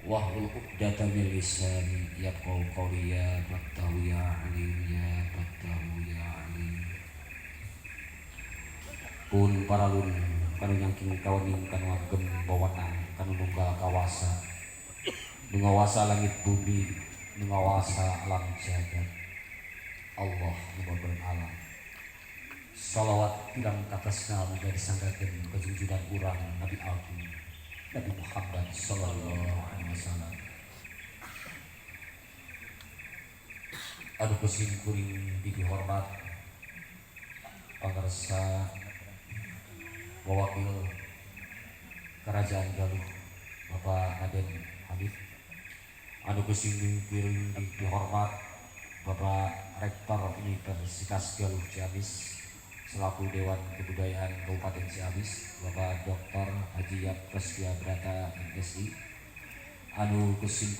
wahlul 'uqdatam min lisani yafqahu qawli ya fattahu ya alim ya fattahu ya alim. Pun paralun kanu nyangking kawaning kanu agem bawanang kanu nunggal kawasa ngawasa langit bumi ngawasa alam jagat Allah nubabeun alam. Salawat pirang katasna muga disanggakeun kajunjunan urang Nabi Agung Nabi Muhammad sallallahu alaihi wasallam. Anu kuring kuring dihormat pangarsa mewakil Kerajaan Galuh Bapak Aden Habib. Anu kuring kuring dihormat Bapak Rektor Universitas Galuh Ciamis selaku Dewan Kebudayaan Kabupaten Ciamis, Bapak Dr. Haji Yap Prestia Brata MSI. Anu kuring